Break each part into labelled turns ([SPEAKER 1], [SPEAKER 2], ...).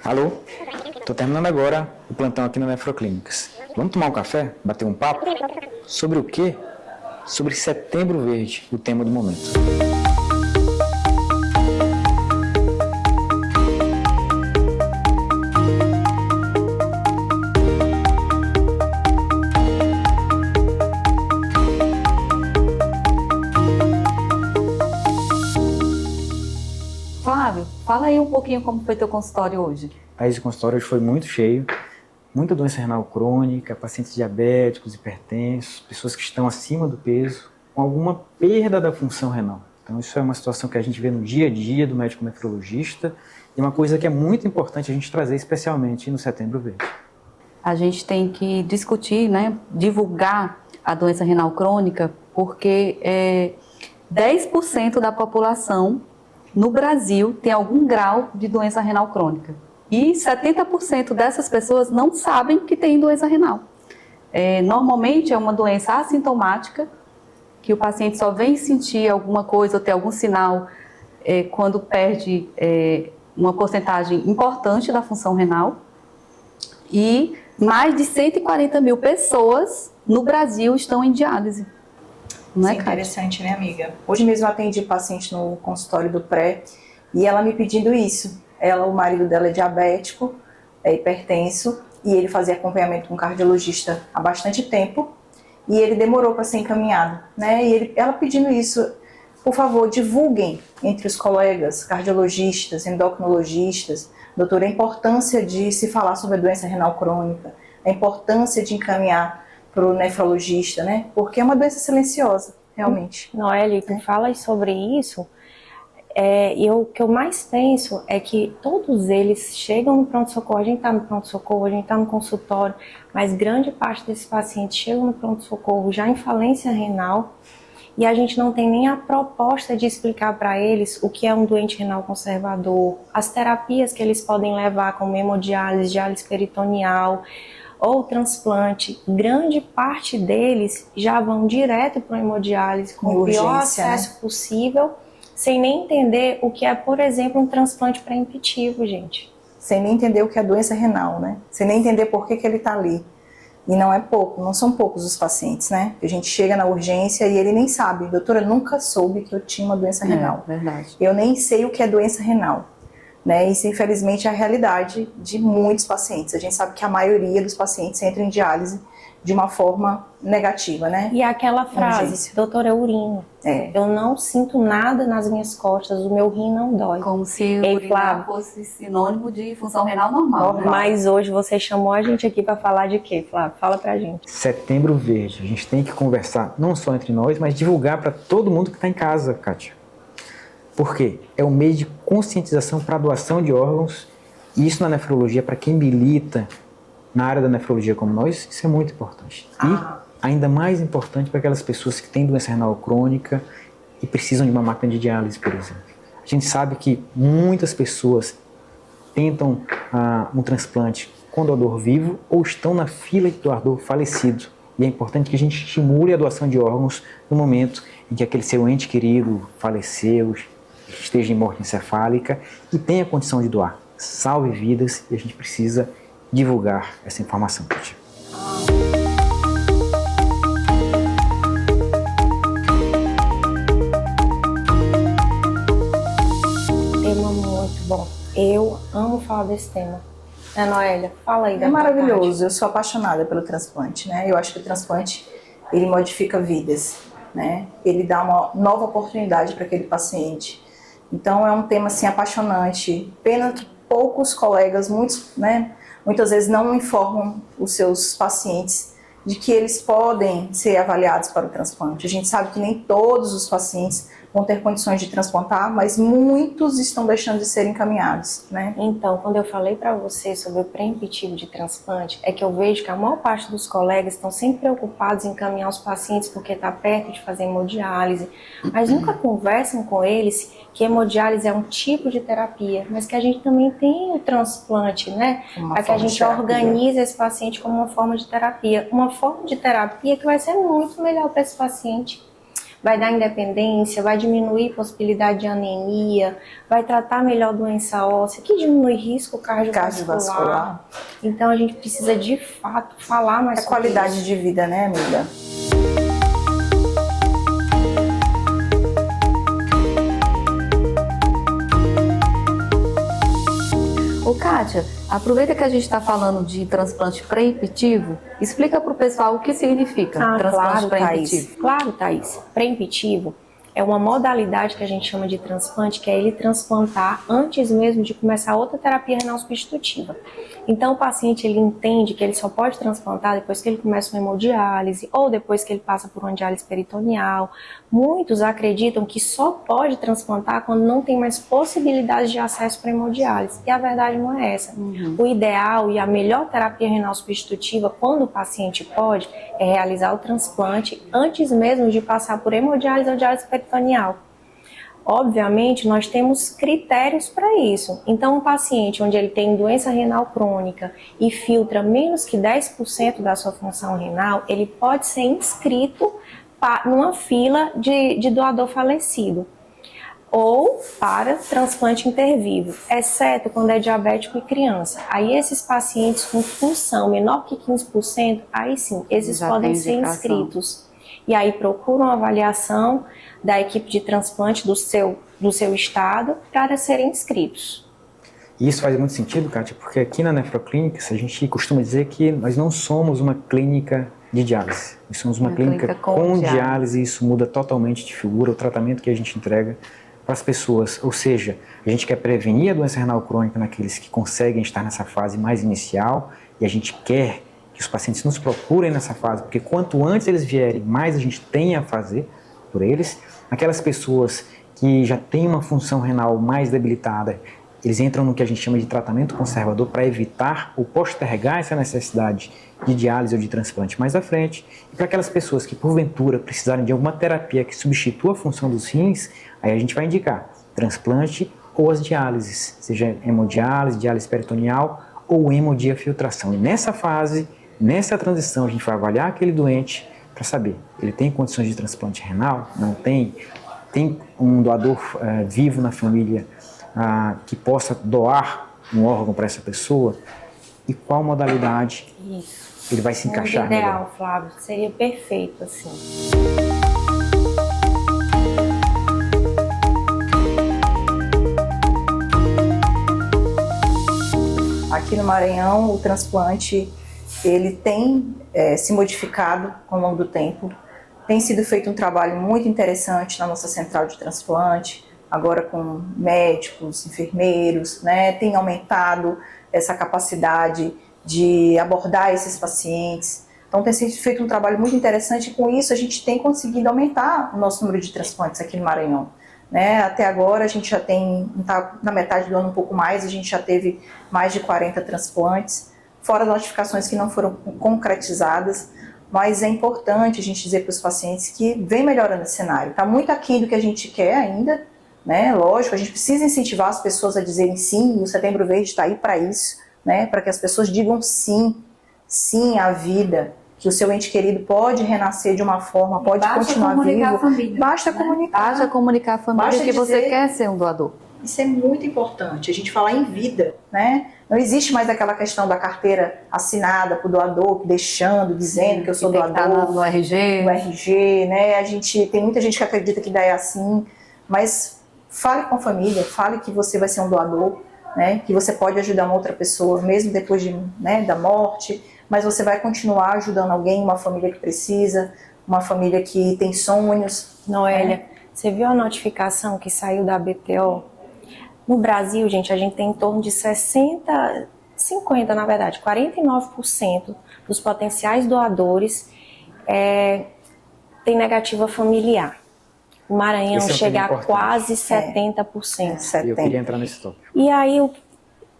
[SPEAKER 1] Alô? Tô terminando agora o plantão aqui na Nefroclínicas. Vamos tomar um café? Bater um papo? Sobre o quê? Sobre Setembro Verde, o tema do momento.
[SPEAKER 2] Flávio, fala aí um pouquinho como foi teu consultório hoje.
[SPEAKER 1] Esse consultório hoje foi muito cheio. Muita doença renal crônica, pacientes diabéticos, hipertensos, pessoas que estão acima do peso, com alguma perda da função renal. Então isso é uma situação que a gente vê no dia a dia do médico nefrologista e uma coisa que é muito importante a gente trazer especialmente no Setembro Verde.
[SPEAKER 2] A gente tem que discutir, divulgar a doença renal crônica, porque 10% da população no Brasil tem algum grau de doença renal crônica. E 70% dessas pessoas não sabem que tem doença renal. Normalmente é uma doença assintomática, que o paciente só vem sentir alguma coisa ou ter algum sinal quando perde uma porcentagem importante da função renal. E mais de 140 mil pessoas no Brasil estão em diálise. Não é,
[SPEAKER 3] Sim, interessante, né, amiga? Hoje mesmo eu atendi paciente no consultório do pré e ela me pedindo isso. O marido dela é diabético, é hipertenso e ele fazia acompanhamento com um cardiologista há bastante tempo e ele demorou para ser encaminhado, né? E ela pedindo isso, por favor, divulguem entre os colegas cardiologistas, endocrinologistas, doutora, a importância de se falar sobre a doença renal crônica, a importância de encaminhar para o nefrologista, né? Porque é uma doença silenciosa, realmente.
[SPEAKER 4] Noeli, tu falas sobre isso, e o que eu mais penso é que todos eles chegam no pronto-socorro, a gente está no pronto-socorro, a gente está no consultório, mas grande parte desses pacientes chegam no pronto-socorro já em falência renal e a gente não tem nem a proposta de explicar para eles o que é um doente renal conservador, as terapias que eles podem levar, como hemodiálise, diálise peritoneal, ou transplante. Grande parte deles já vão direto para a hemodiálise com o pior acesso possível, sem nem entender o que é, por exemplo, um transplante pré-empitivo, gente.
[SPEAKER 3] Sem nem entender o que é doença renal, né? Sem nem entender por que ele está ali. E não é pouco, não são poucos os pacientes, né? A gente chega na urgência e ele nem sabe. Doutora, nunca soube que eu tinha uma doença renal.
[SPEAKER 2] Verdade.
[SPEAKER 3] Eu nem sei o que é doença renal. Né? Isso, infelizmente, é a realidade de muitos pacientes. A gente sabe que a maioria dos pacientes entra em diálise de uma forma negativa, né?
[SPEAKER 4] E aquela frase, doutora, eu urino. Eu não sinto nada nas minhas costas, o meu rim não dói.
[SPEAKER 2] Como se o urinar fosse sinônimo de função renal normal.
[SPEAKER 4] Mas hoje você chamou a gente aqui para falar de quê, Flávio? Fala pra gente.
[SPEAKER 1] Setembro Verde. A gente tem que conversar não só entre nós, mas divulgar para todo mundo que está em casa, Kátia. Por quê? É um meio de conscientização para a doação de órgãos, e isso na nefrologia, para quem milita na área da nefrologia como nós, isso é muito importante. E ainda mais importante para aquelas pessoas que têm doença renal crônica e precisam de uma máquina de diálise, por exemplo. A gente sabe que muitas pessoas tentam um transplante com doador vivo ou estão na fila de doador falecido. E é importante que a gente estimule a doação de órgãos no momento em que aquele seu ente querido faleceu, esteja em morte encefálica e tenha condição de doar. Salve vidas e a gente precisa divulgar essa informação.
[SPEAKER 4] Tema muito bom. Eu amo falar desse tema. Noélia, fala aí.
[SPEAKER 3] É maravilhoso. Eu sou apaixonada pelo transplante, né? Eu acho que o transplante, ele modifica vidas, né? Ele dá uma nova oportunidade para aquele paciente. Então é um tema assim apaixonante. Pena que poucos colegas, muitas vezes não informam os seus pacientes de que eles podem ser avaliados para o transplante. A gente sabe que nem todos os pacientes vão ter condições de transplantar, mas muitos estão deixando de ser encaminhados, né?
[SPEAKER 4] Então, quando eu falei para você sobre o pré-empitivo de transplante, é que eu vejo que a maior parte dos colegas estão sempre preocupados em encaminhar os pacientes porque está perto de fazer hemodiálise, mas nunca conversam com eles que hemodiálise é um tipo de terapia, mas que a gente também tem o transplante, né? Para que a gente organize esse paciente como uma forma de terapia. Uma forma de terapia que vai ser muito melhor para esse paciente. vai dar independência, vai diminuir possibilidade de anemia, vai tratar melhor doença óssea, que diminui risco cardiovascular. Então a gente precisa de fato falar mais sobre
[SPEAKER 3] qualidade
[SPEAKER 4] isso.
[SPEAKER 3] de vida, né, amiga?
[SPEAKER 2] Ô, Kátia, aproveita que a gente está falando de transplante preemptivo, explica para o pessoal o que significa transplante preemptivo.
[SPEAKER 4] Thaís. Claro, Thaís. Preemptivo é uma modalidade que a gente chama de transplante, que é ele transplantar antes mesmo de começar outra terapia renal substitutiva. Então o paciente ele entende que ele só pode transplantar depois que ele começa uma hemodiálise ou depois que ele passa por uma diálise peritoneal. Muitos acreditam que só pode transplantar quando não tem mais possibilidade de acesso para hemodiálise. E a verdade não é essa. O ideal e a melhor terapia renal substitutiva, quando o paciente pode, é realizar o transplante antes mesmo de passar por hemodiálise ou diálise peritoneal. Obviamente, nós temos critérios para isso. Então, um paciente onde ele tem doença renal crônica e filtra menos que 10% da sua função renal, ele pode ser inscrito numa fila de doador falecido ou para transplante intervivo, exceto quando é diabético e criança. Aí esses pacientes com função menor que 15%, aí sim, esses podem ser inscritos. E aí procuram a avaliação da equipe de transplante do seu estado para serem inscritos.
[SPEAKER 1] E isso faz muito sentido, Kátia, porque aqui na Nefroclínica a gente costuma dizer que nós não somos uma clínica de diálise. Nós somos uma clínica com diálise e isso muda totalmente de figura o tratamento que a gente entrega para as pessoas. Ou seja, a gente quer prevenir a doença renal crônica naqueles que conseguem estar nessa fase mais inicial e a gente quer que os pacientes nos procurem nessa fase, porque quanto antes eles vierem, mais a gente tem a fazer por eles. Aquelas pessoas que já têm uma função renal mais debilitada, eles entram no que a gente chama de tratamento conservador para evitar ou postergar essa necessidade de diálise ou de transplante mais à frente. E para aquelas pessoas que porventura precisarem de alguma terapia que substitua a função dos rins, aí a gente vai indicar transplante ou as diálises, seja hemodiálise, diálise peritoneal ou hemodiafiltração. E nessa fase, nessa transição, a gente vai avaliar aquele doente para saber, ele tem condições de transplante renal? Não tem? Tem um doador vivo na família que possa doar um órgão para essa pessoa? E qual modalidade ele vai se encaixar melhor?
[SPEAKER 4] Ideal, Flávio, seria perfeito assim.
[SPEAKER 3] Aqui no Maranhão, o transplante ele tem se modificado ao longo do tempo. Tem sido feito um trabalho muito interessante na nossa central de transplante, agora com médicos, enfermeiros, né? Tem aumentado essa capacidade de abordar esses pacientes. Então tem sido feito um trabalho muito interessante e com isso a gente tem conseguido aumentar o nosso número de transplantes aqui no Maranhão. Né? Até agora a gente já tem, tá na metade do ano um pouco mais, a gente já teve mais de 40 transplantes, fora notificações que não foram concretizadas, mas é importante a gente dizer para os pacientes que vem melhorando esse cenário. Está muito aquém do que a gente quer ainda, né? Lógico, a gente precisa incentivar as pessoas a dizerem sim, e o Setembro Verde está aí para isso, né? Para que as pessoas digam sim, sim à vida, que o seu ente querido pode renascer de uma forma, pode continuar vivo.
[SPEAKER 2] A família,
[SPEAKER 3] basta
[SPEAKER 2] né?
[SPEAKER 3] comunicar.
[SPEAKER 2] Basta comunicar a família
[SPEAKER 3] Basta
[SPEAKER 2] que você
[SPEAKER 3] dizer...
[SPEAKER 2] quer ser um doador.
[SPEAKER 3] Isso é muito importante, a gente falar em vida, né? Não existe mais aquela questão da carteira assinada por doador, deixando, dizendo que eu sou doador.
[SPEAKER 2] Tá no RG.
[SPEAKER 3] No RG, né? Tem muita gente que acredita que daí é assim, mas fale com a família, fale que você vai ser um doador, né? Que você pode ajudar uma outra pessoa, mesmo depois da morte, mas você vai continuar ajudando alguém, uma família que precisa, uma família que tem sonhos.
[SPEAKER 4] Noélia, você viu a notificação que saiu da BTO? No Brasil, gente, a gente tem em torno de 49% dos potenciais doadores tem negativa familiar. O Maranhão chega a quase 70%.
[SPEAKER 1] Eu queria entrar nesse tópico.
[SPEAKER 4] E aí,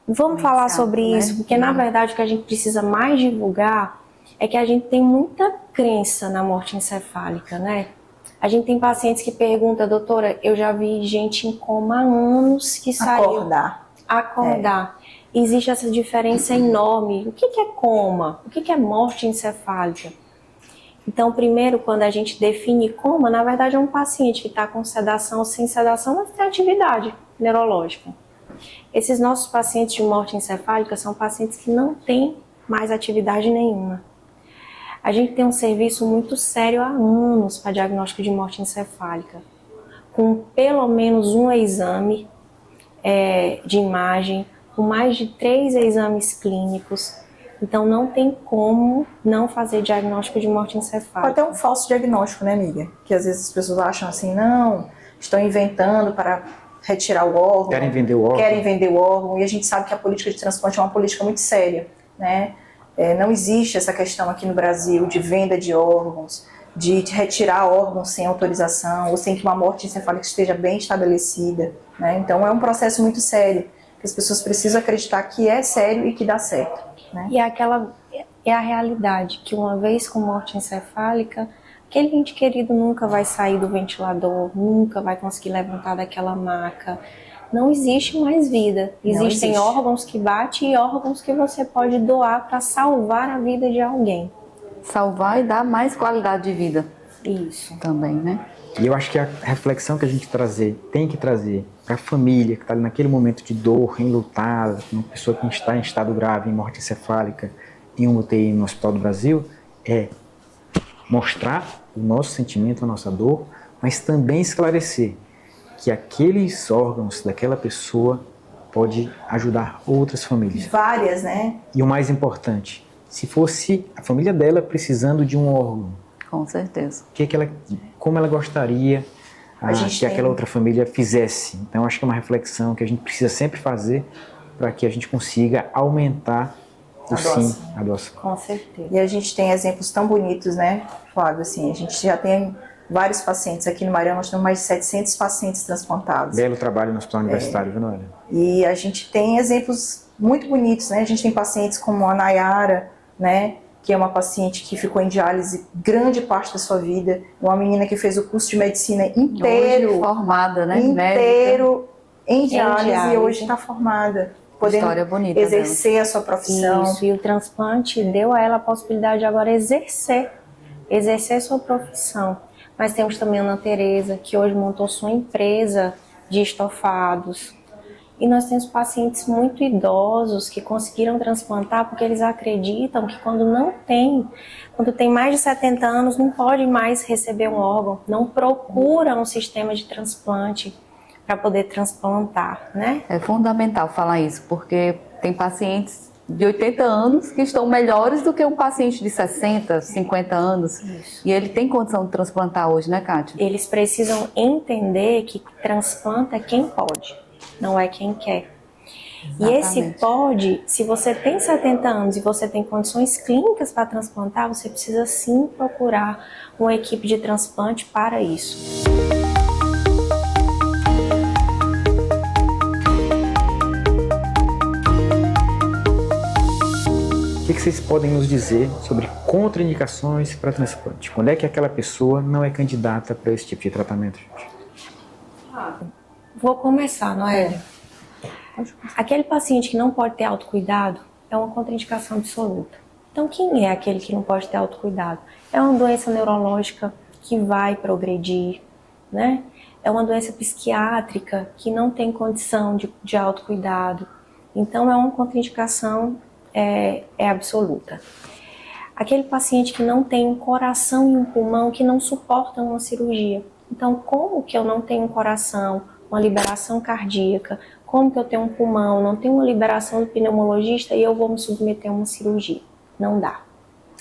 [SPEAKER 4] vamos falar sobre isso, porque na verdade o que a gente precisa mais divulgar é que a gente tem muita crença na morte encefálica, né? A gente tem pacientes que perguntam, doutora, eu já vi gente em coma há anos que saiu. Acordar. Existe essa diferença enorme. O que é coma? O que é morte encefálica? Então, primeiro, quando a gente define coma, na verdade é um paciente que está com sedação ou sem sedação, mas tem atividade neurológica. Esses nossos pacientes de morte encefálica são pacientes que não têm mais atividade nenhuma. A gente tem um serviço muito sério há anos para diagnóstico de morte encefálica, com pelo menos um exame de imagem, com mais de 3 exames clínicos. Então, não tem como não fazer diagnóstico de morte encefálica.
[SPEAKER 3] Até um falso diagnóstico, né, amiga? Que às vezes as pessoas acham assim, não, estão inventando para retirar o órgão.
[SPEAKER 1] Querem vender o órgão.
[SPEAKER 3] Querem vender o órgão. E a gente sabe que a política de transplante é uma política muito séria, né? Não existe essa questão aqui no Brasil de venda de órgãos, de retirar órgãos sem autorização ou sem que uma morte encefálica esteja bem estabelecida, né? Então, é um processo muito sério, que as pessoas precisam acreditar que é sério e que dá certo. Né?
[SPEAKER 4] E é a realidade, que uma vez com morte encefálica, aquele ente querido nunca vai sair do ventilador, nunca vai conseguir levantar daquela maca. Não existe mais vida. Existem órgãos que batem e órgãos que você pode doar para salvar a vida de alguém.
[SPEAKER 2] Salvar e dar mais qualidade de vida.
[SPEAKER 4] Isso.
[SPEAKER 2] Também, né?
[SPEAKER 1] E eu acho que a reflexão que a gente tem que trazer para a família que está naquele momento de dor, enlutada, uma pessoa que está em estado grave, em morte encefálica, em um UTI no Hospital do Brasil, é mostrar o nosso sentimento, a nossa dor, mas também esclarecer que aqueles órgãos daquela pessoa pode ajudar outras famílias.
[SPEAKER 3] Várias, né?
[SPEAKER 1] E o mais importante, se fosse a família dela precisando de um órgão,
[SPEAKER 2] Com certeza.
[SPEAKER 1] como ela gostaria que aquela outra família fizesse. Então, acho que é uma reflexão que a gente precisa sempre fazer para que a gente consiga aumentar a doação.
[SPEAKER 4] Com certeza.
[SPEAKER 3] E a gente tem exemplos tão bonitos, né, Flávio? Assim, a gente já tem vários pacientes. Aqui no Maranhão nós temos mais de 700 pacientes transplantados.
[SPEAKER 1] Belo trabalho no hospital universitário, viu, Noélia?
[SPEAKER 3] E a gente tem exemplos muito bonitos, né? A gente tem pacientes como a Nayara, né, que é uma paciente que ficou em diálise grande parte da sua vida, uma menina que fez o curso de medicina inteiro,
[SPEAKER 2] hoje formada, né?
[SPEAKER 3] inteiro em diálise e hoje
[SPEAKER 4] diálise.
[SPEAKER 3] está formada, podendo
[SPEAKER 2] História bonita
[SPEAKER 3] exercer a sua profissão.
[SPEAKER 4] Isso, e o transplante deu a ela a possibilidade de agora exercer sua profissão. Mas temos também a Ana Tereza, que hoje montou sua empresa de estofados. E nós temos pacientes muito idosos que conseguiram transplantar porque eles acreditam que quando tem mais de 70 anos, não pode mais receber um órgão, não procura um sistema de transplante para poder transplantar, né?
[SPEAKER 2] É fundamental falar isso, porque tem pacientes de 80 anos que estão melhores do que um paciente de 60, 50 anos.
[SPEAKER 4] Isso.
[SPEAKER 2] E ele tem condição de transplantar hoje, né, Kátia?
[SPEAKER 4] Eles precisam entender que transplanta é quem pode, não é quem quer. E esse
[SPEAKER 2] Exatamente.
[SPEAKER 4] pode, se você tem 70 anos e você tem condições clínicas para transplantar, você precisa sim procurar uma equipe de transplante para isso.
[SPEAKER 1] O que vocês podem nos dizer sobre contraindicações para transplante? Quando é que aquela pessoa não é candidata para esse tipo de tratamento, gente?
[SPEAKER 4] Vou começar, Noélia. Aquele paciente que não pode ter autocuidado é uma contraindicação absoluta. Então, quem é aquele que não pode ter autocuidado? É uma doença neurológica que vai progredir, né? É uma doença psiquiátrica que não tem condição de autocuidado. Então, é uma contraindicação absoluta. Aquele paciente que não tem um coração e um pulmão que não suportam uma cirurgia. Então, como que eu não tenho um coração, uma liberação cardíaca, como que eu tenho um pulmão, não tenho uma liberação do pneumologista e eu vou me submeter a uma cirurgia? Não dá.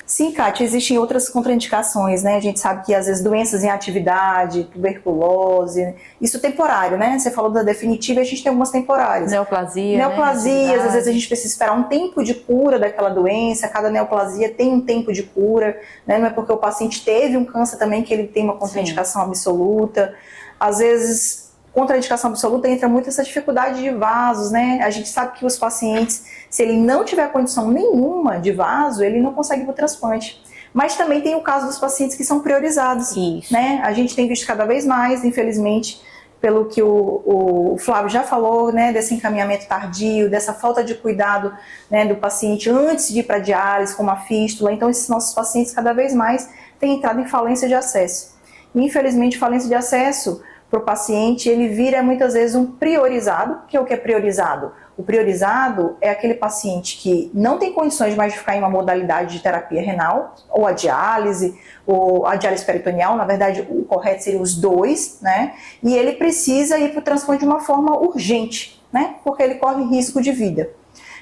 [SPEAKER 3] Sim, Kátia, existem outras contraindicações, né? A gente sabe que às vezes doenças em atividade, tuberculose, isso é temporário, né? Você falou da definitiva, a gente tem algumas temporárias.
[SPEAKER 2] Neoplasia,
[SPEAKER 3] Neoplasias,
[SPEAKER 2] né?
[SPEAKER 3] às vezes a gente precisa esperar um tempo de cura daquela doença, cada neoplasia tem um tempo de cura, né? Não é porque o paciente teve um câncer também que ele tem uma contraindicação absoluta. Às vezes, contraindicação absoluta entra muito essa dificuldade de vasos, né? A gente sabe que os pacientes, se ele não tiver condição nenhuma de vaso, ele não consegue ir para o transplante. Mas também tem o caso dos pacientes que são priorizados,
[SPEAKER 4] Isso.
[SPEAKER 3] né? A gente tem visto cada vez mais, infelizmente, pelo que o Flávio já falou, né, desse encaminhamento tardio, dessa falta de cuidado, né, do paciente antes de ir para a diálise, como a fístula. Então, esses nossos pacientes cada vez mais tem entrado em falência de acesso. Infelizmente, falência de acesso para o paciente, ele vira muitas vezes um priorizado. Que é o que é priorizado? O priorizado é aquele paciente que não tem condições mais de ficar em uma modalidade de terapia renal, ou a diálise peritoneal, na verdade o correto seria os dois, né? E ele precisa ir para o transplante de uma forma urgente, né? Porque ele corre risco de vida.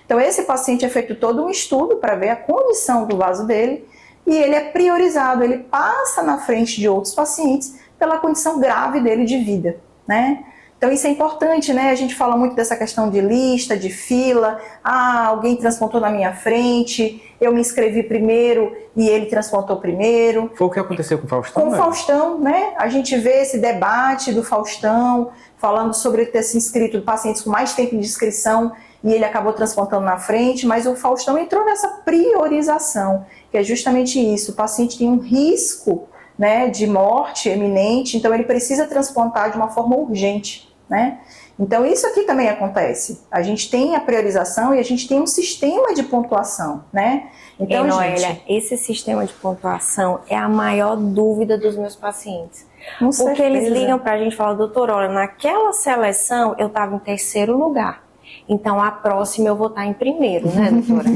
[SPEAKER 3] Então esse paciente é feito todo um estudo para ver a condição do vaso dele e ele é priorizado, ele passa na frente de outros pacientes pela condição grave dele de vida, né? Então isso é importante, né? A gente fala muito dessa questão de lista, de fila. Ah, alguém transplantou na minha frente, eu me inscrevi primeiro e ele transplantou primeiro.
[SPEAKER 1] Foi o que aconteceu com o Faustão?
[SPEAKER 3] Com o Faustão, né? A gente vê esse debate do Faustão, falando sobre ter se inscrito pacientes com mais tempo de inscrição e ele acabou transplantando na frente, mas o Faustão entrou nessa priorização, que é justamente isso. O paciente tem um risco, né, de morte eminente, então ele precisa transplantar de uma forma urgente, né? Então isso aqui também acontece. A gente tem a priorização e a gente tem um sistema de pontuação, né? Então,
[SPEAKER 4] Noélia, esse sistema de pontuação é a maior dúvida dos meus pacientes.
[SPEAKER 3] Com
[SPEAKER 4] Porque
[SPEAKER 3] certeza.
[SPEAKER 4] eles ligam pra gente e falam, doutora, olha, naquela seleção eu estava em terceiro lugar. Então a próxima eu vou estar em primeiro, né, doutora?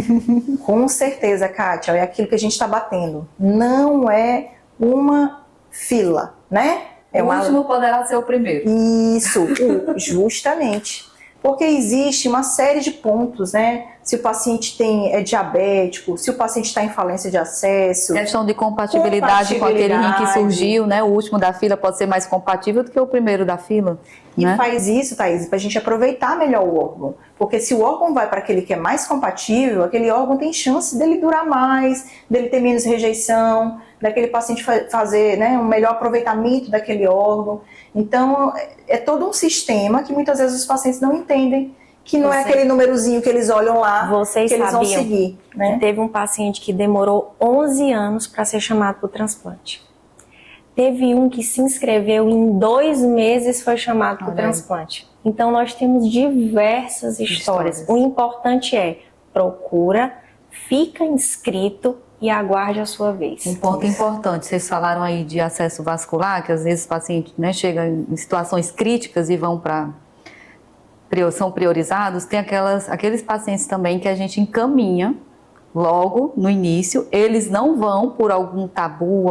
[SPEAKER 3] Com certeza, Kátia, é aquilo que a gente está batendo. Não é uma fila, né?
[SPEAKER 2] O último poderá ser o primeiro.
[SPEAKER 3] Isso, justamente. Porque existe uma série de pontos, né? Se o paciente é diabético, se o paciente está em falência de acesso.
[SPEAKER 2] Questão de compatibilidade com aquele rim que surgiu, né? O último da fila pode ser mais compatível do que o primeiro da fila.
[SPEAKER 3] E
[SPEAKER 2] né?
[SPEAKER 3] faz isso, Thaís, para a gente aproveitar melhor o órgão. Porque se o órgão vai para aquele que é mais compatível, aquele órgão tem chance dele durar mais, dele ter menos rejeição, daquele paciente fazer, né, um melhor aproveitamento daquele órgão. Então, é todo um sistema que muitas vezes os pacientes não entendem, que não é aquele númerozinho que eles olham lá,
[SPEAKER 4] Vocês
[SPEAKER 3] que eles vão
[SPEAKER 4] sabiam
[SPEAKER 3] seguir. Né?
[SPEAKER 4] que teve um paciente que demorou 11 anos para ser chamado para o transplante. Teve um que se inscreveu em 2 meses foi chamado para o transplante. Então nós temos diversas histórias. O importante é procura, fica inscrito e aguarde a sua vez.
[SPEAKER 2] Um ponto importante, vocês falaram aí de acesso vascular, que às vezes o paciente, né, chega em situações críticas e são priorizados. Tem aqueles pacientes também que a gente encaminha logo no início, eles não vão por algum tabu,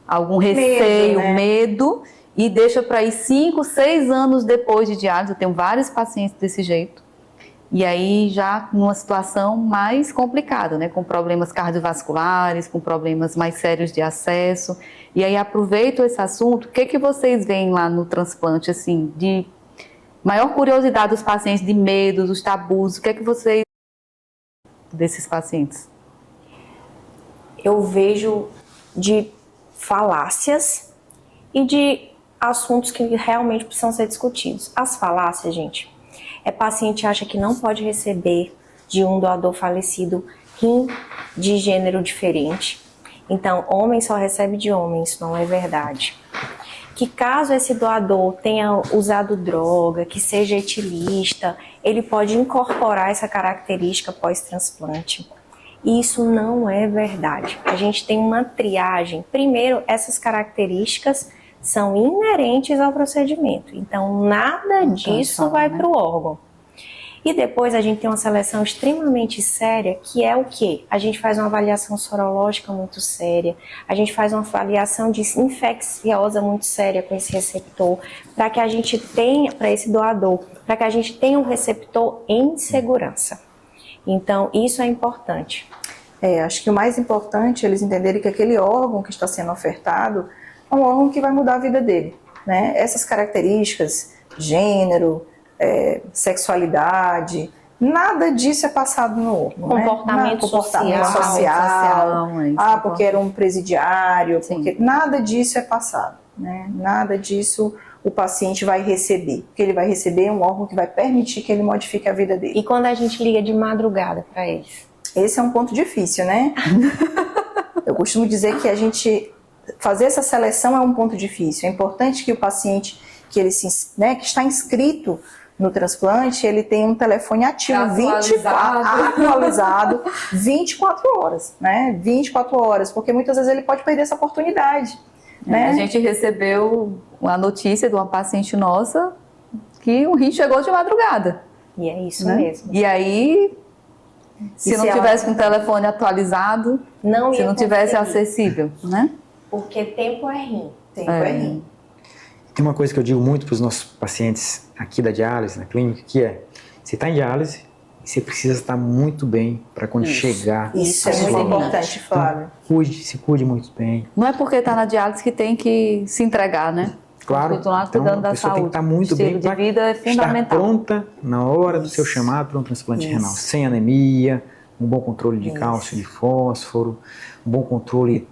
[SPEAKER 2] algum receio, medo, e deixa para ir 5, 6 anos depois de diálise. Eu tenho vários pacientes desse jeito. E aí já numa situação mais complicada, né? Com problemas cardiovasculares, com problemas mais sérios de acesso. E aí aproveito esse assunto. O que vocês veem lá no transplante, assim, de maior curiosidade dos pacientes, de medo, dos tabus? O que vocês desses pacientes?
[SPEAKER 4] Eu vejo de falácias e de assuntos que realmente precisam ser discutidos. As falácias, gente, paciente acha que não pode receber de um doador falecido rim de gênero diferente. Então, homem só recebe de homem, isso não é verdade. Que caso esse doador tenha usado droga, que seja etilista, ele pode incorporar essa característica pós-transplante. Isso não é verdade. A gente tem uma triagem. Primeiro, essas características são inerentes ao procedimento. Então, nada disso vai para o órgão. E depois a gente tem uma seleção extremamente séria, que é o quê? A gente faz uma avaliação sorológica muito séria, a gente faz uma avaliação de infecciosa muito séria com esse receptor, para que a gente tenha, para esse doador, para que a gente tenha um receptor em segurança. Então, isso é importante.
[SPEAKER 3] Acho que o mais importante é eles entenderem que aquele órgão que está sendo ofertado é um órgão que vai mudar a vida dele, né? Essas características, gênero, sexualidade, nada disso é passado no órgão.
[SPEAKER 4] Comportamento social.
[SPEAKER 3] Porque era um presidiário, porque nada disso é passado, né? Nada disso o paciente vai receber, porque ele vai receber um órgão que vai permitir que ele modifique a vida dele.
[SPEAKER 4] E quando a gente liga de madrugada para eles? Esse
[SPEAKER 3] é um ponto difícil, né? Eu costumo dizer que a gente fazer essa seleção é um ponto difícil. É importante que o paciente que está inscrito no transplante, ele tem um telefone ativo, atualizado 24 horas, né? 24 horas, porque muitas vezes ele pode perder essa oportunidade. Né?
[SPEAKER 2] A gente recebeu uma notícia de uma paciente nossa que o rim chegou de madrugada.
[SPEAKER 4] E é isso
[SPEAKER 2] né?
[SPEAKER 4] mesmo.
[SPEAKER 2] E aí, se não tivesse com o telefone atualizado, se não tivesse acessível, né?
[SPEAKER 4] Porque tempo é rim.
[SPEAKER 3] Tempo é rim.
[SPEAKER 1] Tem uma coisa que eu digo muito para os nossos pacientes aqui da diálise, na clínica, que é, você está em diálise, você precisa estar muito bem para quando chegar.
[SPEAKER 3] Isso é muito importante, Flávio.
[SPEAKER 1] Então, se cuide muito bem.
[SPEAKER 2] Não é porque está na diálise que tem que se entregar, né?
[SPEAKER 1] Claro,
[SPEAKER 2] continuar
[SPEAKER 1] então
[SPEAKER 2] cuidando
[SPEAKER 1] a
[SPEAKER 2] da
[SPEAKER 1] pessoa
[SPEAKER 2] saúde.
[SPEAKER 1] tem que estar muito bem
[SPEAKER 2] Estilo de vida é
[SPEAKER 1] estar
[SPEAKER 2] fundamental.
[SPEAKER 1] pronta na hora do seu chamado para um transplante renal, sem anemia, um bom controle de cálcio e de fósforo, um bom controle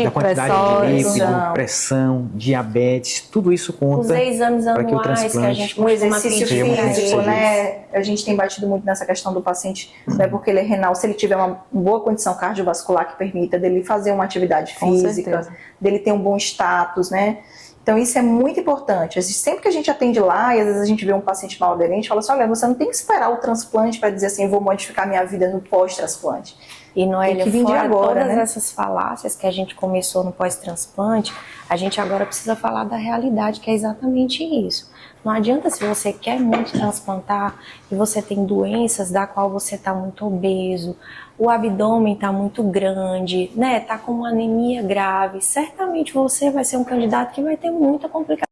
[SPEAKER 1] da quantidade de líquido, pressão, diabetes, tudo isso conta.
[SPEAKER 4] Os exames
[SPEAKER 1] para que o
[SPEAKER 4] anuais que a
[SPEAKER 1] transplante
[SPEAKER 4] gente
[SPEAKER 3] um exercício
[SPEAKER 1] pedir.
[SPEAKER 3] físico, né? A gente tem batido muito nessa questão do paciente, não é porque ele é renal, se ele tiver uma boa condição cardiovascular que permita dele fazer uma atividade física, dele ter um bom status, né? Então isso é muito importante. Sempre que a gente atende lá, e às vezes a gente vê um paciente mal aderente, fala assim, olha, você não tem que esperar o transplante para dizer assim, vou modificar minha vida no pós-transplante.
[SPEAKER 4] E não é
[SPEAKER 3] que vir de agora,
[SPEAKER 4] todas
[SPEAKER 3] né?
[SPEAKER 4] essas falácias que a gente começou no pós-transplante, a gente agora precisa falar da realidade, que é exatamente isso. Não adianta se você quer muito transplantar e você tem doenças da qual você está muito obeso, o abdômen está muito grande, né? Está com uma anemia grave. Certamente você vai ser um candidato que vai ter muita complicação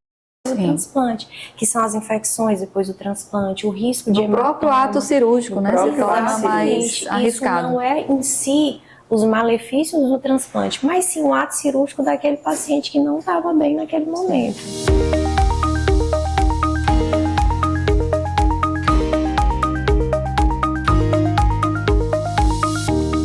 [SPEAKER 4] do transplante, que são as infecções depois do transplante, o risco de
[SPEAKER 2] o próprio ato cirúrgico, né? Se torna mais arriscado.
[SPEAKER 4] Isso não é em si os malefícios do transplante, mas sim o ato cirúrgico daquele paciente que não estava bem naquele momento.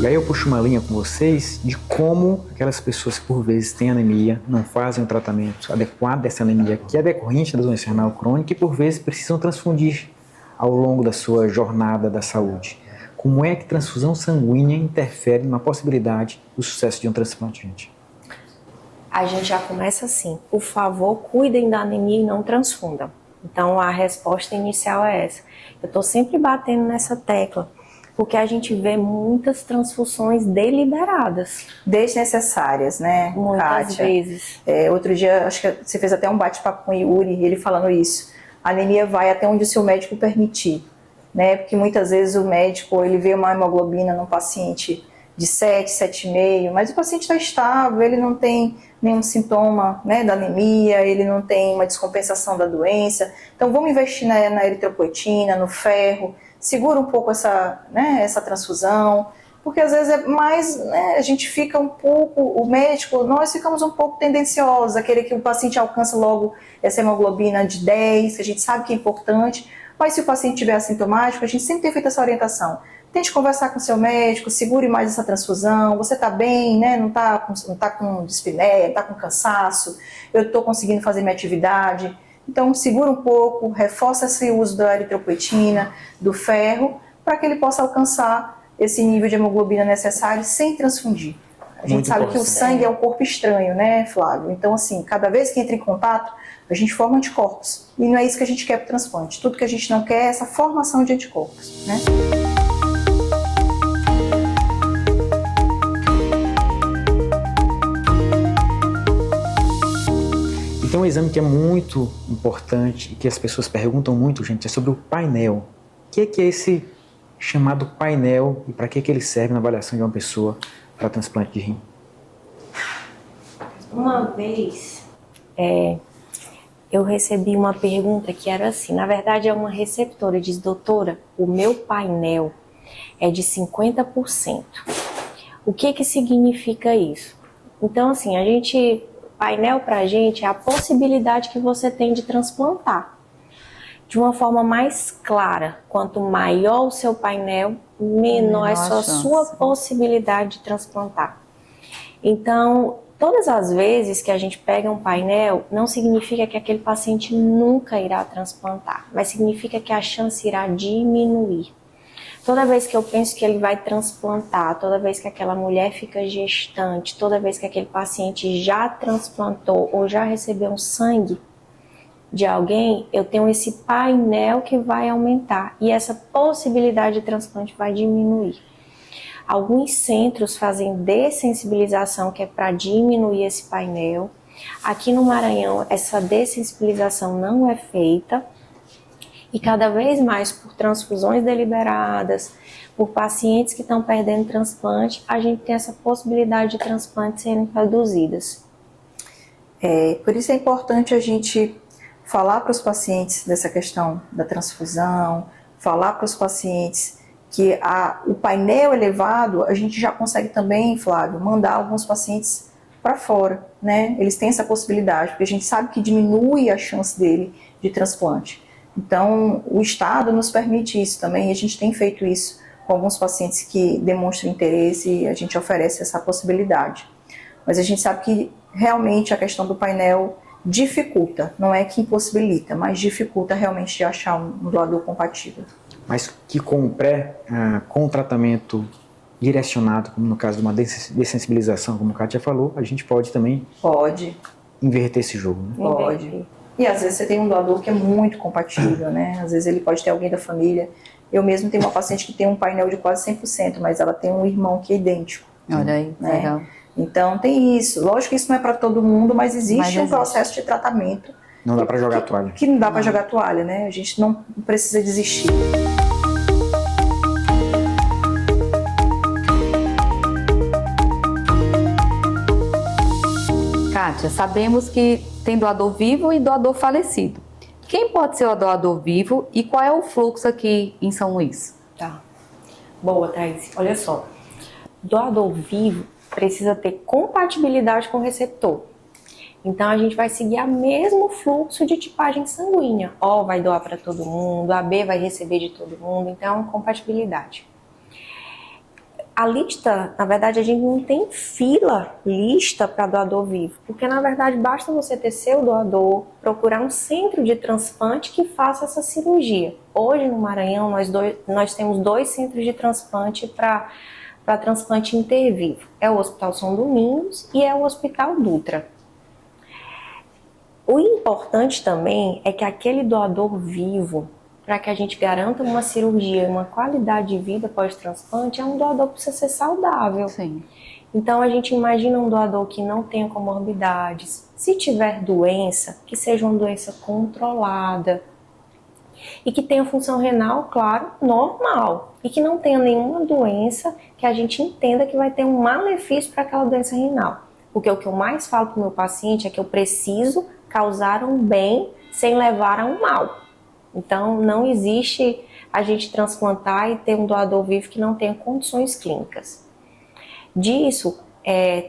[SPEAKER 1] E aí eu puxo uma linha com vocês de como aquelas pessoas que por vezes têm anemia, não fazem o tratamento adequado dessa anemia, que é decorrente da doença renal crônica, e por vezes precisam transfundir ao longo da sua jornada da saúde. Como é que transfusão sanguínea interfere na possibilidade do sucesso de um transplante, gente?
[SPEAKER 4] A gente já começa assim, por favor, cuidem da anemia e não transfundam. Então a resposta inicial é essa. Eu estou sempre batendo nessa tecla, porque a gente vê muitas transfusões deliberadas.
[SPEAKER 3] Desnecessárias, né,
[SPEAKER 4] muitas
[SPEAKER 3] Kátia?
[SPEAKER 4] Vezes.
[SPEAKER 3] Outro dia, acho que você fez até um bate-papo com o Yuri, ele falando isso. A anemia vai até onde o seu médico permitir, né? Porque muitas vezes o médico, ele vê uma hemoglobina num paciente de 7, 7,5, mas o paciente está estável, ele não tem nenhum sintoma, né, da anemia, ele não tem uma descompensação da doença. Então vamos investir na eritropoetina, no ferro, segura um pouco essa transfusão, porque às vezes é mais, né, a gente fica um pouco, o médico, nós ficamos um pouco tendenciosos a querer que o paciente alcance logo essa hemoglobina de 10, que a gente sabe que é importante, mas se o paciente tiver assintomático, a gente sempre tem feito essa orientação. Tente conversar com o seu médico, segure mais essa transfusão, você está bem, né? Não está com dispneia, não está com cansaço, eu estou conseguindo fazer minha atividade. Então, segura um pouco, reforça esse uso da eritropoetina, do ferro, para que ele possa alcançar esse nível de hemoglobina necessário sem transfundir. A gente sabe que o sangue é um corpo estranho, né, Flávio? Então, assim, cada vez que entra em contato, a gente forma anticorpos. E não é isso que a gente quer para o transplante. Tudo que a gente não quer é essa formação de anticorpos, né?
[SPEAKER 1] Então, um exame que é muito importante e que as pessoas perguntam muito, gente, é sobre o painel. O que é esse chamado painel e para que ele serve na avaliação de uma pessoa para transplante de rim?
[SPEAKER 4] Uma vez, eu recebi uma pergunta que era assim, na verdade é uma receptora, diz, doutora, o meu painel é de 50%. O que significa isso? Então, assim, painel pra gente é a possibilidade que você tem de transplantar. De uma forma mais clara, quanto maior o seu painel, menor é a sua possibilidade de transplantar. Então, todas as vezes que a gente pega um painel, não significa que aquele paciente nunca irá transplantar, mas significa que a chance irá diminuir. Toda vez que eu penso que ele vai transplantar, toda vez que aquela mulher fica gestante, toda vez que aquele paciente já transplantou ou já recebeu um sangue, de alguém, eu tenho esse painel que vai aumentar e essa possibilidade de transplante vai diminuir. Alguns centros fazem dessensibilização, que é para diminuir esse painel. Aqui no Maranhão, essa dessensibilização não é feita. E cada vez mais, por transfusões deliberadas, por pacientes que estão perdendo transplante, a gente tem essa possibilidade de transplantes serem reduzidas.
[SPEAKER 3] Por isso é importante a gente falar para os pacientes dessa questão da transfusão, falar para os pacientes que o painel elevado, a gente já consegue também, Flávio, mandar alguns pacientes para fora, né? Eles têm essa possibilidade, porque a gente sabe que diminui a chance dele de transplante. Então, o Estado nos permite isso também, e a gente tem feito isso com alguns pacientes que demonstram interesse e a gente oferece essa possibilidade. Mas a gente sabe que realmente a questão do painel dificulta, não é que impossibilita, mas dificulta realmente de achar um doador compatível.
[SPEAKER 1] Mas que com tratamento direcionado, como no caso de uma dessensibilização, como a Kátia falou, a gente pode também inverter esse jogo. Né?
[SPEAKER 3] Pode. E às vezes você tem um doador que é muito compatível, né? Às vezes ele pode ter alguém da família. Eu mesmo tenho uma paciente que tem um painel de quase 100%, mas ela tem um irmão que é idêntico.
[SPEAKER 2] Olha aí,
[SPEAKER 3] né?
[SPEAKER 2] legal.
[SPEAKER 3] Então tem isso. Lógico que isso não é para todo mundo, mas existe um processo de tratamento.
[SPEAKER 1] Não dá para jogar a toalha.
[SPEAKER 3] Que não dá para jogar a toalha, né? A gente não precisa desistir.
[SPEAKER 2] Kátia, sabemos que tem doador vivo e doador falecido. Quem pode ser o doador vivo e qual é o fluxo aqui em São Luís?
[SPEAKER 4] Tá. Boa, Thaís. Olha só. Doador vivo precisa ter compatibilidade com o receptor. Então, a gente vai seguir o mesmo fluxo de tipagem sanguínea. O vai doar para todo mundo, a B vai receber de todo mundo, então é uma compatibilidade. A lista, na verdade, a gente não tem lista para doador vivo, porque na verdade basta você ter seu doador, procurar um centro de transplante que faça essa cirurgia. Hoje no Maranhão nós temos 2 centros de transplante para transplante intervivo. É o Hospital São Domingos e é o Hospital Dutra. O importante também é que aquele doador vivo, para que a gente garanta uma cirurgia e uma qualidade de vida pós-transplante, é um doador que precisa ser saudável.
[SPEAKER 2] Sim.
[SPEAKER 4] Então a gente imagina um doador que não tenha comorbidades. Se tiver doença, que seja uma doença controlada e que tenha função renal, claro, normal. E que não tenha nenhuma doença que a gente entenda que vai ter um malefício para aquela doença renal. Porque o que eu mais falo para o meu paciente é que eu preciso causar um bem sem levar a um mal. Então, não existe a gente transplantar e ter um doador vivo que não tenha condições clínicas. Disso,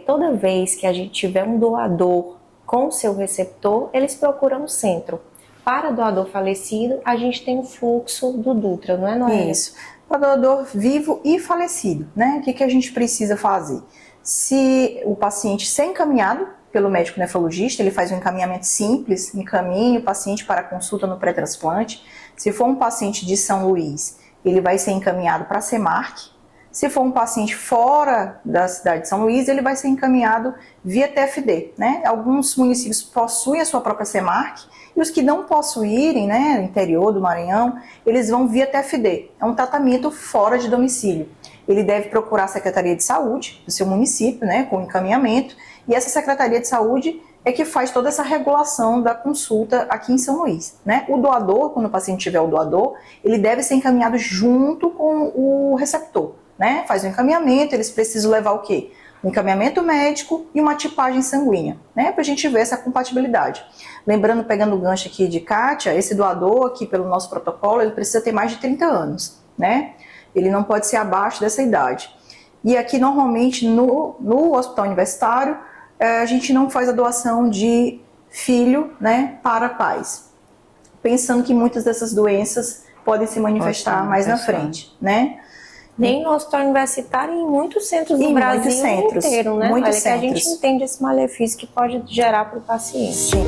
[SPEAKER 4] toda vez que a gente tiver um doador com seu receptor, eles procuram um centro. Para doador falecido, a gente tem o fluxo do Dutra, não é, Noêlia?
[SPEAKER 3] Isso. Para doador vivo e falecido, né? O que a gente precisa fazer? Se o paciente ser encaminhado pelo médico nefrologista, ele faz um encaminhamento simples, encaminha o paciente para consulta no pré-transplante. Se for um paciente de São Luís, ele vai ser encaminhado para a Semarc. Se for um paciente fora da cidade de São Luís, ele vai ser encaminhado via TFD, né? Alguns municípios possuem a sua própria Semarc e os que não possuírem, né, no interior do Maranhão, eles vão via TFD. É um tratamento fora de domicílio. Ele deve procurar a Secretaria de Saúde do seu município, né, com encaminhamento, e essa Secretaria de Saúde é que faz toda essa regulação da consulta aqui em São Luís, né? O doador, quando o paciente tiver o doador, ele deve ser encaminhado junto com o receptor, né? Faz o encaminhamento, eles precisam levar o quê? Um encaminhamento médico e uma tipagem sanguínea, né? Para a gente ver essa compatibilidade. Lembrando, pegando o gancho aqui de Kátia, esse doador aqui pelo nosso protocolo, ele precisa ter mais de 30 anos, né? Ele não pode ser abaixo dessa idade. E aqui, normalmente, no hospital universitário, a gente não faz a doação de filho, né, para pais. Pensando que muitas dessas doenças podem se manifestar mais na frente, né?
[SPEAKER 4] Nem no hospital universitário e em muitos centros do Brasil inteiro, né?
[SPEAKER 3] Muitos
[SPEAKER 4] Olha que a gente entende esse malefício que pode gerar para o paciente.
[SPEAKER 3] Sim.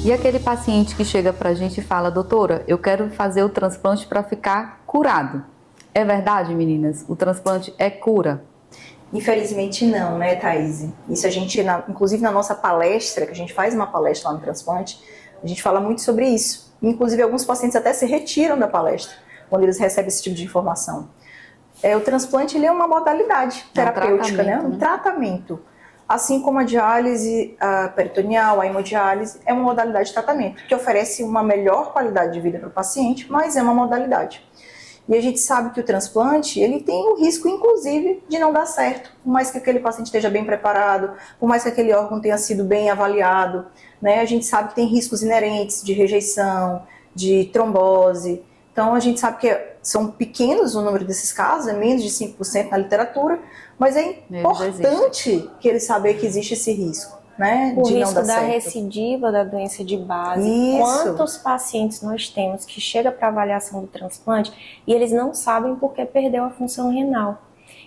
[SPEAKER 2] E aquele paciente que chega pra gente e fala, doutora, eu quero fazer o transplante para ficar curado. É verdade, meninas? O transplante é cura?
[SPEAKER 3] Infelizmente não, né, Thaís? Isso a gente, inclusive na nossa palestra, que a gente faz uma palestra lá no transplante, a gente fala muito sobre isso. Inclusive alguns pacientes até se retiram da palestra quando eles recebem esse tipo de informação. O transplante ele é uma modalidade terapêutica, né? Um tratamento. Assim como a diálise peritoneal, a hemodiálise, é uma modalidade de tratamento que oferece uma melhor qualidade de vida para o paciente, mas é uma modalidade. E a gente sabe que o transplante, ele tem o risco, inclusive, de não dar certo. Por mais que aquele paciente esteja bem preparado, por mais que aquele órgão tenha sido bem avaliado, né? A gente sabe que tem riscos inerentes de rejeição, de trombose. Então, a gente sabe que são pequenos o número desses casos, é menos de 5% na literatura, mas é importante que ele saber que existe esse risco, né?
[SPEAKER 4] O
[SPEAKER 3] de
[SPEAKER 4] risco
[SPEAKER 3] não dar
[SPEAKER 4] da
[SPEAKER 3] certo.
[SPEAKER 4] recidiva da doença de base.
[SPEAKER 3] Isso.
[SPEAKER 4] Quantos pacientes nós temos que chega para avaliação do transplante e eles não sabem porque perdeu a função renal.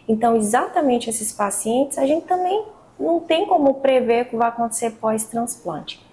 [SPEAKER 4] Então, exatamente esses pacientes, a gente também não tem como prever o que vai acontecer pós-transplante.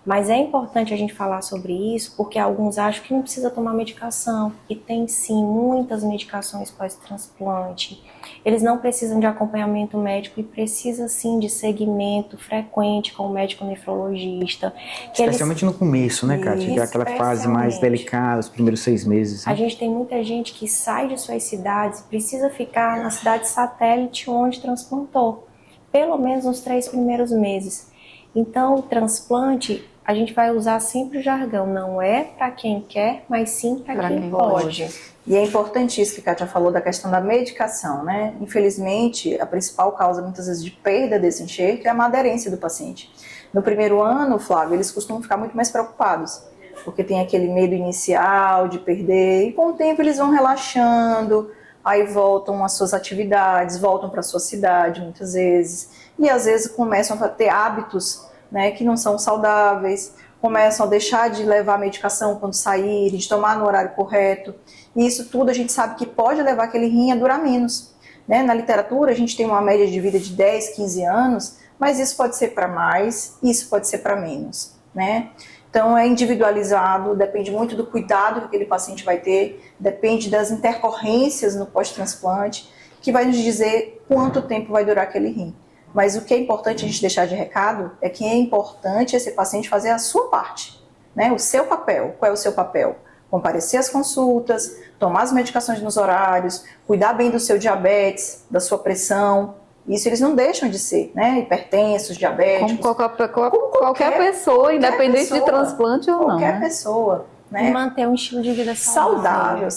[SPEAKER 4] Mas é importante a gente falar sobre isso, porque alguns acham que não precisa tomar medicação, e tem sim muitas medicações pós-transplante. Eles não precisam de acompanhamento médico e precisa sim de segmento frequente com o médico nefrologista.
[SPEAKER 1] Especialmente no começo, né, Kátia? Que é aquela fase mais delicada, os primeiros 6 meses. Né?
[SPEAKER 4] A gente tem muita gente que sai de suas cidades, precisa ficar na cidade satélite onde transplantou, pelo menos nos 3 primeiros meses. Então, o transplante, a gente vai usar sempre o jargão, não é para quem quer, mas sim para quem pode.
[SPEAKER 3] E é importante isso que a Kátia falou da questão da medicação, né? Infelizmente, a principal causa, muitas vezes, de perda desse enxerto é a má aderência do paciente. No primeiro ano, Flávio, eles costumam ficar muito mais preocupados, porque tem aquele medo inicial de perder, e com o tempo eles vão relaxando, aí voltam às suas atividades, voltam para a sua cidade, muitas vezes, e às vezes começam a ter hábitos, né, que não são saudáveis, começam a deixar de levar a medicação quando saírem, de tomar no horário correto. E isso tudo a gente sabe que pode levar aquele rim a durar menos. Né? Na literatura a gente tem uma média de vida de 10, 15 anos, mas isso pode ser para mais, isso pode ser para menos. Né? Então é individualizado, depende muito do cuidado que aquele paciente vai ter, depende das intercorrências no pós-transplante, que vai nos dizer quanto tempo vai durar aquele rim. Mas o que é importante a gente deixar de recado é que é importante esse paciente fazer a sua parte, né? O seu papel. Qual é o seu papel? Comparecer às consultas, tomar as medicações nos horários, cuidar bem do seu diabetes, da sua pressão. Isso eles não deixam de ser, né? Hipertensos, diabéticos.
[SPEAKER 2] Como qualquer pessoa, independente de transplante ou não.
[SPEAKER 3] Qualquer pessoa. Né?
[SPEAKER 4] E manter um estilo de vida
[SPEAKER 3] saudável,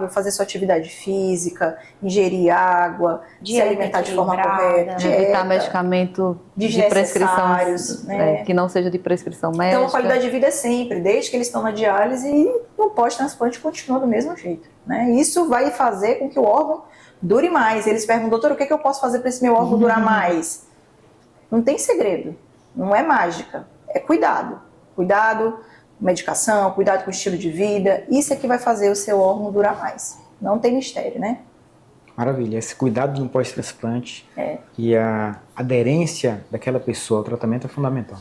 [SPEAKER 3] fazer sua atividade física, ingerir água, se alimentar de forma correta,
[SPEAKER 2] evitar medicamento de prescrição,
[SPEAKER 3] né?
[SPEAKER 2] Que não seja de prescrição médica.
[SPEAKER 3] Então a qualidade de vida é sempre, desde que eles estão na diálise e no pós-transplante continua do mesmo jeito. Né? Isso vai fazer com que o órgão dure mais. Eles perguntam, doutor, o que eu posso fazer para esse meu órgão durar mais? Não tem segredo, não é mágica, é cuidado. Cuidado, medicação, cuidado com o estilo de vida, isso é que vai fazer o seu órgão durar mais. Não tem mistério, né?
[SPEAKER 1] Maravilha, esse cuidado no pós-transplante e a aderência daquela pessoa ao tratamento é fundamental.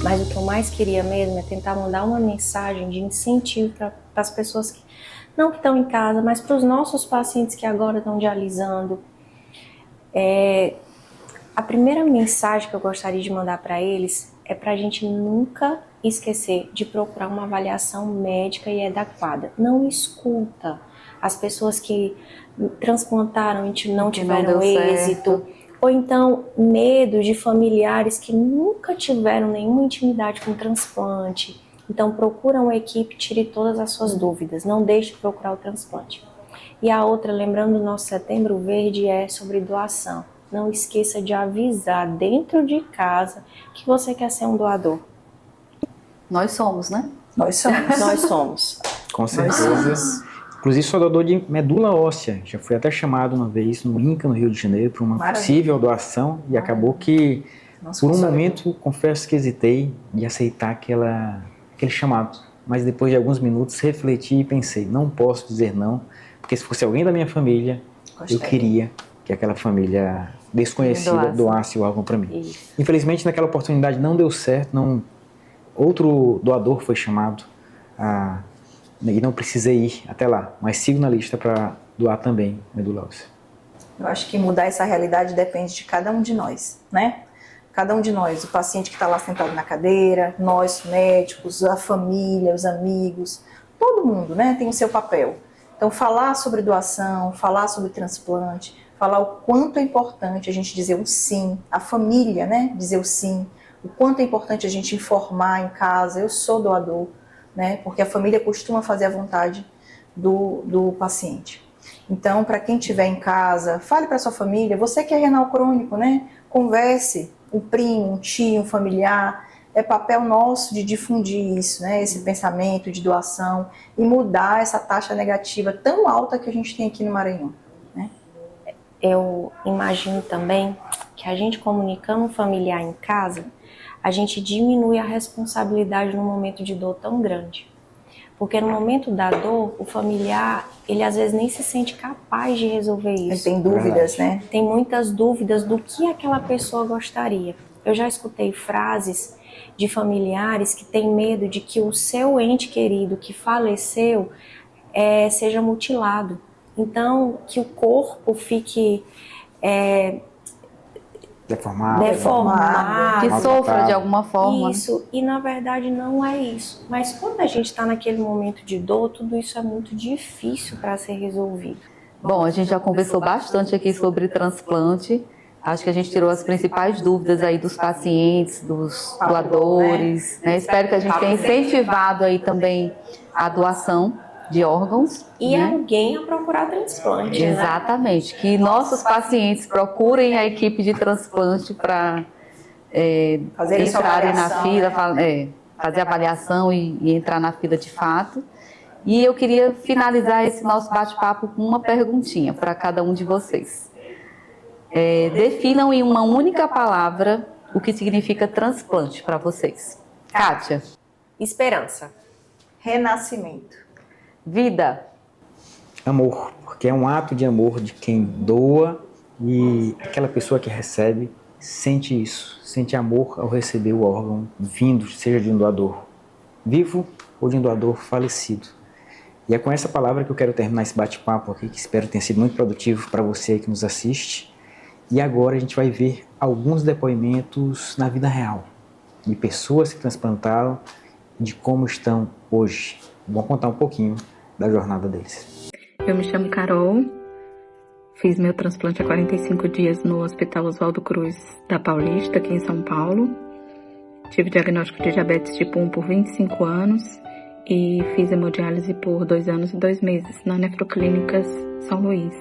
[SPEAKER 4] Mas o que eu mais queria mesmo é tentar mandar uma mensagem de incentivo para as pessoas que não que estão em casa, mas para os nossos pacientes que agora estão dialisando. A primeira mensagem que eu gostaria de mandar para eles é para a gente nunca esquecer de procurar uma avaliação médica e adequada. Não escuta as pessoas que transplantaram e não tiveram êxito, ou então medo de familiares que nunca tiveram nenhuma intimidade com transplante. Então procura uma equipe, tire todas as suas dúvidas, não deixe de procurar o transplante. E a outra, lembrando do nosso Setembro Verde, é sobre doação. Não esqueça de avisar dentro de casa que você quer ser um doador.
[SPEAKER 2] Nós somos, né?
[SPEAKER 3] Nós somos.
[SPEAKER 4] Nós somos.
[SPEAKER 1] Com certeza. Inclusive sou doador de medula óssea. Já fui até chamado uma vez no INCA, no Rio de Janeiro, para uma possível doação e acabou que, por um momento, confesso que hesitei de aceitar aquele chamado. Mas depois de alguns minutos refleti e pensei, não posso dizer não, porque se fosse alguém da minha família, eu queria que aquela família desconhecida doasse o órgão para mim.
[SPEAKER 4] Isso.
[SPEAKER 1] Infelizmente, naquela oportunidade não deu certo, outro doador foi chamado e não precisei ir até lá, mas sigo na lista para doar também medula óssea.
[SPEAKER 3] Eu acho que mudar essa realidade depende de cada um de nós, né? Cada um de nós, o paciente que está lá sentado na cadeira, nós médicos, a família, os amigos, todo mundo, né, tem o seu papel. Então, falar sobre doação, falar sobre transplante, falar o quanto é importante a gente dizer um sim, a família, né, dizer o sim, o quanto é importante a gente informar em casa, eu sou doador, né, porque a família costuma fazer a vontade do paciente. Então, para quem estiver em casa, fale para sua família, você que é renal crônico, né, converse, um primo, um tio, um familiar, é papel nosso de difundir isso, né, esse pensamento de doação e mudar essa taxa negativa tão alta que a gente tem aqui no Maranhão. Né?
[SPEAKER 4] Eu imagino também que a gente comunicando um familiar em casa, a gente diminui a responsabilidade num momento de dor tão grande. Porque no momento da dor, o familiar, ele às vezes nem se sente capaz de resolver isso.
[SPEAKER 3] Ele tem dúvidas, né?
[SPEAKER 4] Tem muitas dúvidas do que aquela pessoa gostaria. Eu já escutei frases de familiares que têm medo de que o seu ente querido que faleceu seja mutilado. Então, que o corpo fique deformado,
[SPEAKER 2] que sofra de alguma forma.
[SPEAKER 4] Isso, e na verdade não é isso. Mas quando a gente está naquele momento de dor, tudo isso é muito difícil para ser resolvido.
[SPEAKER 2] Bom, a gente já conversou bastante aqui sobre transplante. Acho que a gente tirou as principais dúvidas aí dos pacientes, dos doadores, né? Espero que a gente tenha incentivado aí também a doação de órgãos.
[SPEAKER 4] E
[SPEAKER 2] né?
[SPEAKER 4] alguém a procurar transplante.
[SPEAKER 2] Exatamente, né? Que nossos pacientes procurem a equipe de transplante para entrarem na fila, fazer avaliação e entrar na fila de fato. E eu queria finalizar esse nosso bate-papo com uma perguntinha para cada um de vocês. Definam em uma única palavra o que significa transplante para vocês. Kátia.
[SPEAKER 4] Esperança.
[SPEAKER 3] Renascimento.
[SPEAKER 2] Vida.
[SPEAKER 1] Amor, porque é um ato de amor de quem doa e aquela pessoa que recebe sente isso, sente amor ao receber o órgão vindo, seja de um doador vivo ou de um doador falecido. E é com essa palavra que eu quero terminar esse bate-papo aqui, que espero ter sido muito produtivo para você que nos assiste. E agora a gente vai ver alguns depoimentos na vida real, de pessoas que transplantaram e de como estão hoje. Vamos contar um pouquinho da jornada deles.
[SPEAKER 5] Eu me chamo Carol, fiz meu transplante há 45 dias no Hospital Oswaldo Cruz da Paulista, aqui em São Paulo. Tive diagnóstico de diabetes tipo 1 por 25 anos e fiz hemodiálise por 2 anos e 2 meses na Nefroclínicas São Luís.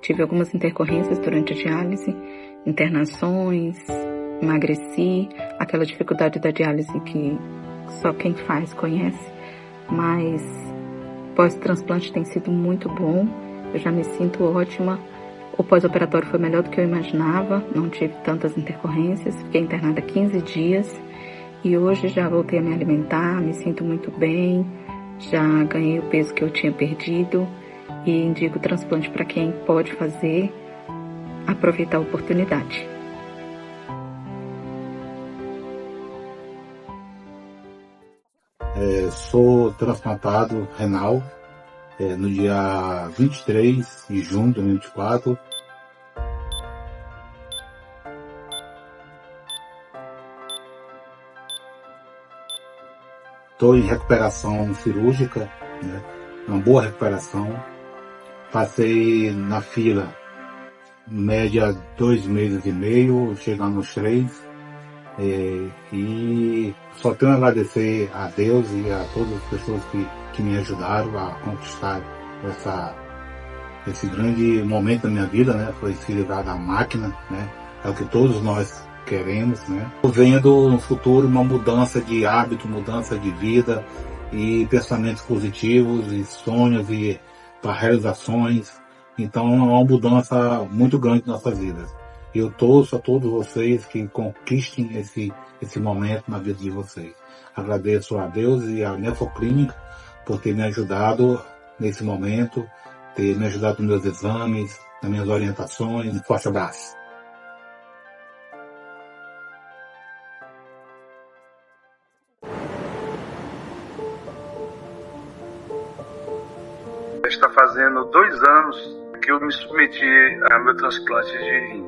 [SPEAKER 5] Tive algumas intercorrências durante a diálise, internações, emagreci, aquela dificuldade da diálise que só quem faz conhece, mas pós-transplante tem sido muito bom, eu já me sinto ótima. O pós-operatório foi melhor do que eu imaginava, não tive tantas intercorrências, fiquei internada 15 dias e hoje já voltei a me alimentar, me sinto muito bem, já ganhei o peso que eu tinha perdido e indico o transplante para quem pode fazer, aproveitar a oportunidade.
[SPEAKER 6] Sou transplantado renal no dia 23 de junho de 2024. Estou em recuperação cirúrgica, né? Uma boa recuperação. Passei na fila, média 2 meses e meio, chegando nos 3. E só tenho a agradecer a Deus e a todas as pessoas que me ajudaram a conquistar esse grande momento da minha vida, né? Foi se livrar da máquina, né? É o que todos nós queremos, né? Estou vendo no futuro uma mudança de hábito, mudança de vida e pensamentos positivos e sonhos e para realizações. Então é uma mudança muito grande em nossas vidas. Eu torço a todos vocês que conquistem esse momento na vida de vocês. Agradeço a Deus e a Nefroclínica por ter me ajudado nesse momento ter me ajudado nos meus exames, nas minhas orientações. Um forte abraço.
[SPEAKER 7] Está fazendo 2 anos que eu me submeti ao meu transplante de rim.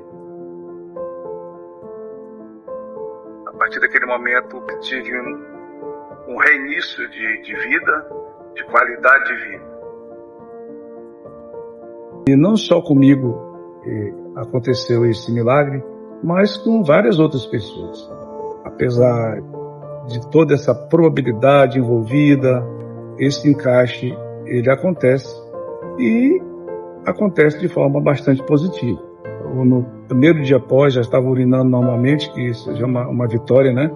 [SPEAKER 7] A partir daquele momento tive um reinício de vida, de qualidade de vida.
[SPEAKER 8] E não só comigo aconteceu esse milagre, mas com várias outras pessoas. Apesar de toda essa probabilidade envolvida, esse encaixe ele acontece e acontece de forma bastante positiva. No primeiro dia após, já estava urinando normalmente, que isso já é uma vitória, né?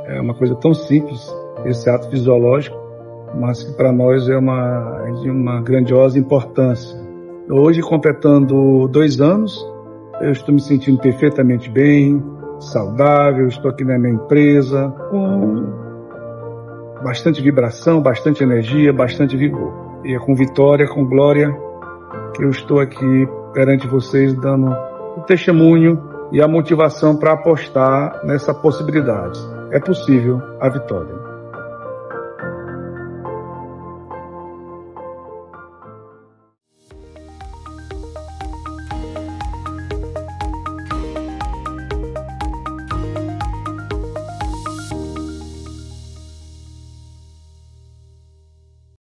[SPEAKER 8] É uma coisa tão simples, esse ato fisiológico, mas que para nós é de uma grandiosa importância. Hoje, completando 2 anos, eu estou me sentindo perfeitamente bem, saudável, estou aqui na minha empresa, com bastante vibração, bastante energia, bastante vigor. E é com vitória, com glória, que eu estou aqui perante vocês dando o testemunho e a motivação para apostar nessa possibilidade. É possível a vitória.